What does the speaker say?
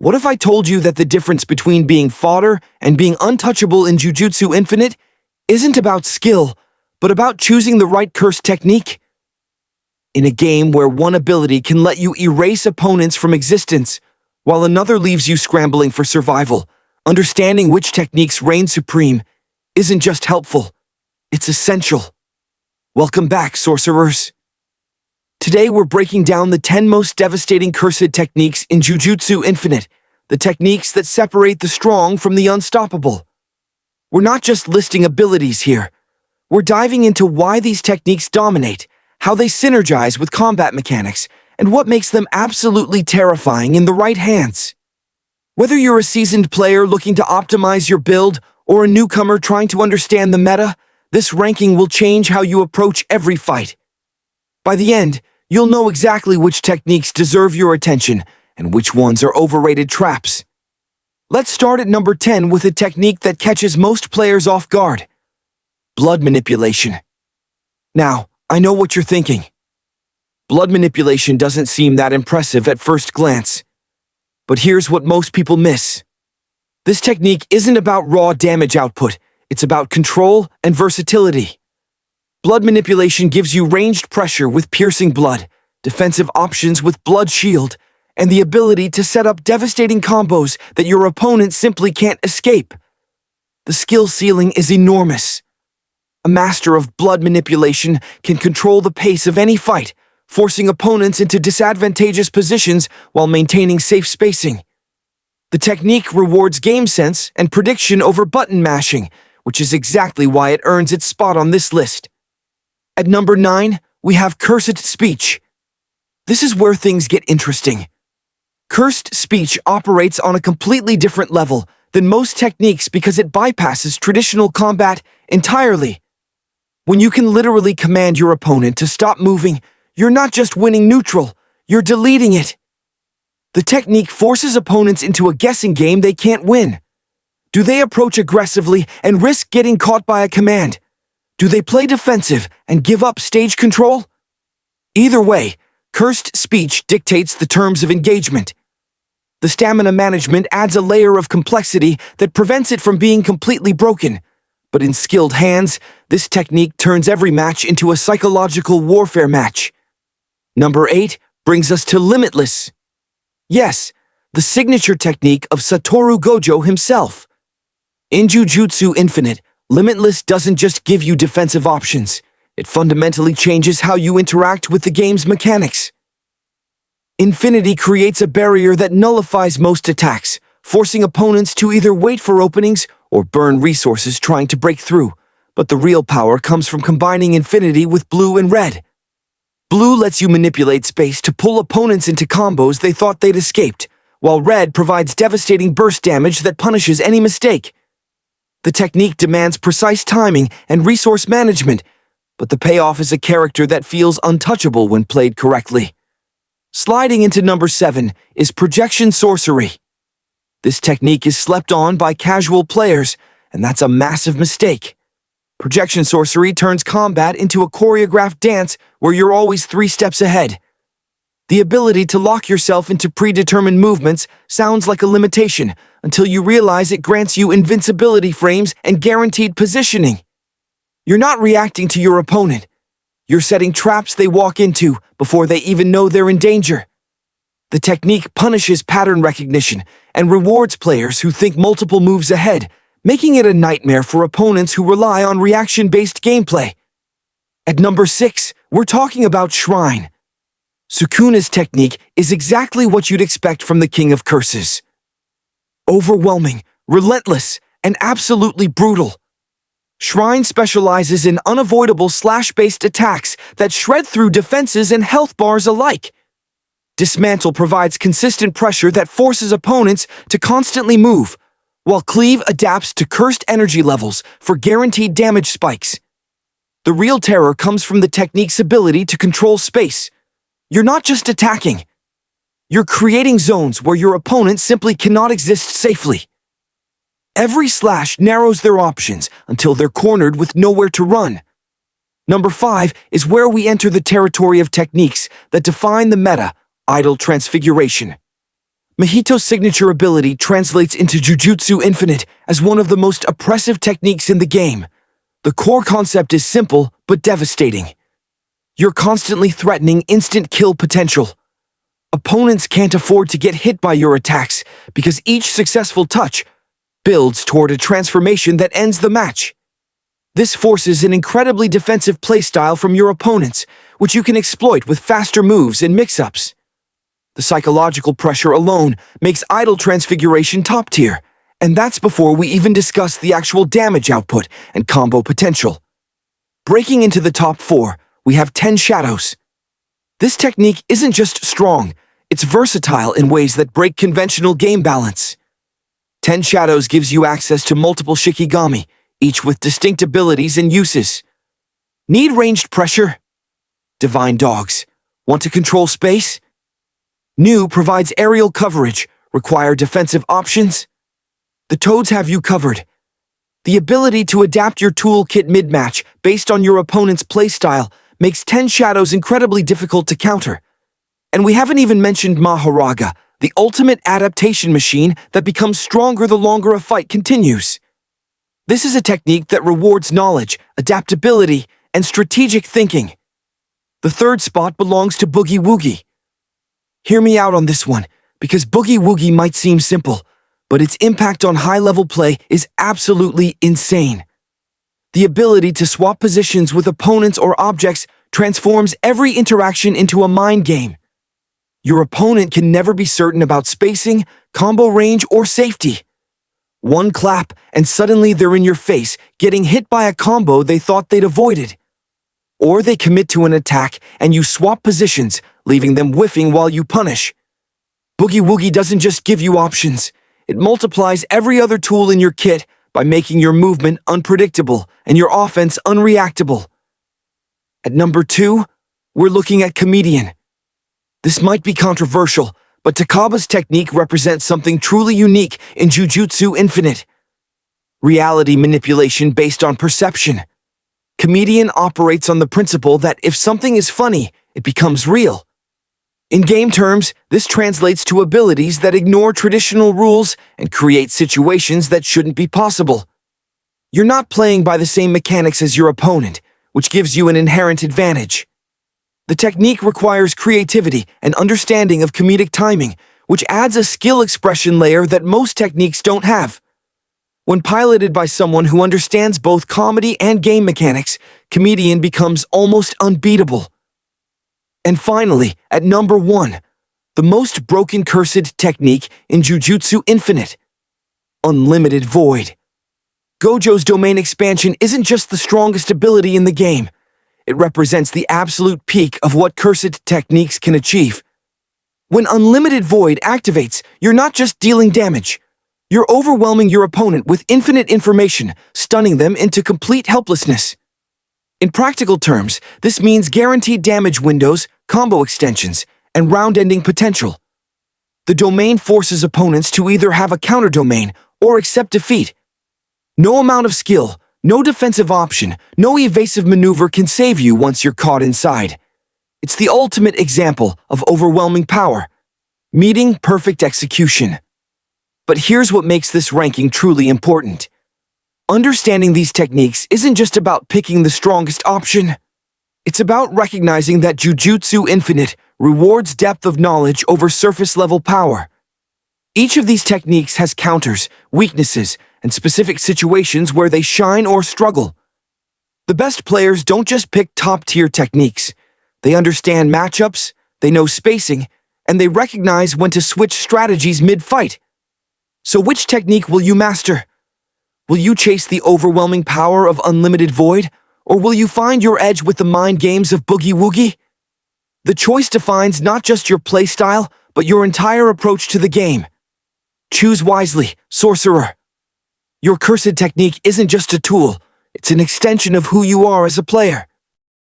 What if I told you that the difference between being fodder and being untouchable in Jujutsu Infinite isn't about skill, but about choosing the right curse technique? In a game where one ability can let you erase opponents from existence, while another leaves you scrambling for survival, understanding which techniques reign supreme isn't just helpful, it's essential. Welcome back, sorcerers. Today we're breaking down the 10 most devastating cursed techniques in Jujutsu Infinite, the techniques that separate the strong from the unstoppable. We're not just listing abilities here. We're diving into why these techniques dominate, how they synergize with combat mechanics, and what makes them absolutely terrifying in the right hands. Whether you're a seasoned player looking to optimize your build or a newcomer trying to understand the meta, this ranking will change how you approach every fight. By the end, you'll know exactly which techniques deserve your attention and which ones are overrated traps. Let's start at number 10 with a technique that catches most players off guard: blood manipulation. Now, I know what you're thinking. Blood manipulation doesn't seem that impressive at first glance. But here's what most people miss. This technique isn't about raw damage output, it's about control and versatility. Blood manipulation gives you ranged pressure with piercing blood, defensive options with blood shield, and the ability to set up devastating combos that your opponent simply can't escape. The skill ceiling is enormous. A master of blood manipulation can control the pace of any fight, forcing opponents into disadvantageous positions while maintaining safe spacing. The technique rewards game sense and prediction over button mashing, which is exactly why it earns its spot on this list. At number 9, we have cursed speech. This is where things get interesting. Cursed speech operates on a completely different level than most techniques because it bypasses traditional combat entirely. When you can literally command your opponent to stop moving, you're not just winning neutral, you're deleting it. The technique forces opponents into a guessing game they can't win. Do they approach aggressively and risk getting caught by a command? Do they play defensive and give up stage control? Either way, cursed speech dictates the terms of engagement. The stamina management adds a layer of complexity that prevents it from being completely broken. But in skilled hands, this technique turns every match into a psychological warfare match. Number 8 brings us to Limitless. Yes, the signature technique of Satoru Gojo himself. In Jujutsu Infinite, Limitless doesn't just give you defensive options, it fundamentally changes how you interact with the game's mechanics. Infinity creates a barrier that nullifies most attacks, forcing opponents to either wait for openings or burn resources trying to break through. But the real power comes from combining Infinity with blue and red. Blue lets you manipulate space to pull opponents into combos they thought they'd escaped, while red provides devastating burst damage that punishes any mistake. The technique demands precise timing and resource management, but the payoff is a character that feels untouchable when played correctly. Sliding into number 7 is projection sorcery. This technique is slept on by casual players, and that's a massive mistake. Projection sorcery turns combat into a choreographed dance where you're always 3 steps ahead. The ability to lock yourself into predetermined movements sounds like a limitation until you realize it grants you invincibility frames and guaranteed positioning. You're not reacting to your opponent. You're setting traps they walk into before they even know they're in danger. The technique punishes pattern recognition and rewards players who think multiple moves ahead, making it a nightmare for opponents who rely on reaction-based gameplay. At number 6, we're talking about Shrine. Sukuna's technique is exactly what you'd expect from the King of Curses. Overwhelming, relentless, and absolutely brutal. Shrine specializes in unavoidable slash-based attacks that shred through defenses and health bars alike. Dismantle provides consistent pressure that forces opponents to constantly move, while Cleave adapts to cursed energy levels for guaranteed damage spikes. The real terror comes from the technique's ability to control space. You're not just attacking. You're creating zones where your opponent simply cannot exist safely. Every slash narrows their options until they're cornered with nowhere to run. Number 5 is where we enter the territory of techniques that define the meta: idle transfiguration. Mahito's signature ability translates into Jujutsu Infinite as one of the most oppressive techniques in the game. The core concept is simple but devastating. You're constantly threatening instant kill potential. Opponents can't afford to get hit by your attacks because each successful touch builds toward a transformation that ends the match. This forces an incredibly defensive playstyle from your opponents, which you can exploit with faster moves and mix-ups. The psychological pressure alone makes idle transfiguration top tier, and that's before we even discuss the actual damage output and combo potential. Breaking into the top 4, we have 10 Shadows. This technique isn't just strong, it's versatile in ways that break conventional game balance. 10 Shadows gives you access to multiple Shikigami, each with distinct abilities and uses. Need ranged pressure? Divine Dogs. Want to control space? New provides aerial coverage. Require defensive options? The Toads have you covered. The ability to adapt your toolkit mid-match based on your opponent's playstyle makes 10 Shadows incredibly difficult to counter. And we haven't even mentioned Maharaga, the ultimate adaptation machine that becomes stronger the longer a fight continues. This is a technique that rewards knowledge, adaptability, and strategic thinking. The third spot belongs to Boogie Woogie. Hear me out on this one, because Boogie Woogie might seem simple, but its impact on high-level play is absolutely insane. The ability to swap positions with opponents or objects transforms every interaction into a mind game. Your opponent can never be certain about spacing, combo range, or safety. One clap, and suddenly they're in your face, getting hit by a combo they thought they'd avoided. Or they commit to an attack, and you swap positions, leaving them whiffing while you punish. Boogie Woogie doesn't just give you options, it multiplies every other tool in your kit by making your movement unpredictable and your offense unreactable. At number 2, we're looking at Comedian. This might be controversial, but Takaba's technique represents something truly unique in Jujutsu Infinite. Reality manipulation based on perception. Comedian operates on the principle that if something is funny, it becomes real. In game terms, this translates to abilities that ignore traditional rules and create situations that shouldn't be possible. You're not playing by the same mechanics as your opponent, which gives you an inherent advantage. The technique requires creativity and understanding of comedic timing, which adds a skill expression layer that most techniques don't have. When piloted by someone who understands both comedy and game mechanics, Comedian becomes almost unbeatable. And finally, at number 1, the most broken cursed technique in Jujutsu Infinite, Unlimited Void. Gojo's domain expansion isn't just the strongest ability in the game. It represents the absolute peak of what cursed techniques can achieve. When Unlimited Void activates, you're not just dealing damage. You're overwhelming your opponent with infinite information, stunning them into complete helplessness. In practical terms, this means guaranteed damage windows, combo extensions, and round-ending potential. The domain forces opponents to either have a counter-domain or accept defeat. No amount of skill, no defensive option, no evasive maneuver can save you once you're caught inside. It's the ultimate example of overwhelming power, meeting perfect execution. But here's what makes this ranking truly important. Understanding these techniques isn't just about picking the strongest option. It's about recognizing that Jujutsu Infinite rewards depth of knowledge over surface-level power. Each of these techniques has counters, weaknesses, and specific situations where they shine or struggle. The best players don't just pick top-tier techniques. They understand matchups, they know spacing, and they recognize when to switch strategies mid-fight. So which technique will you master? Will you chase the overwhelming power of Unlimited Void, or will you find your edge with the mind games of Boogie Woogie? The choice defines not just your playstyle, but your entire approach to the game. Choose wisely, sorcerer. Your cursed technique isn't just a tool, it's an extension of who you are as a player.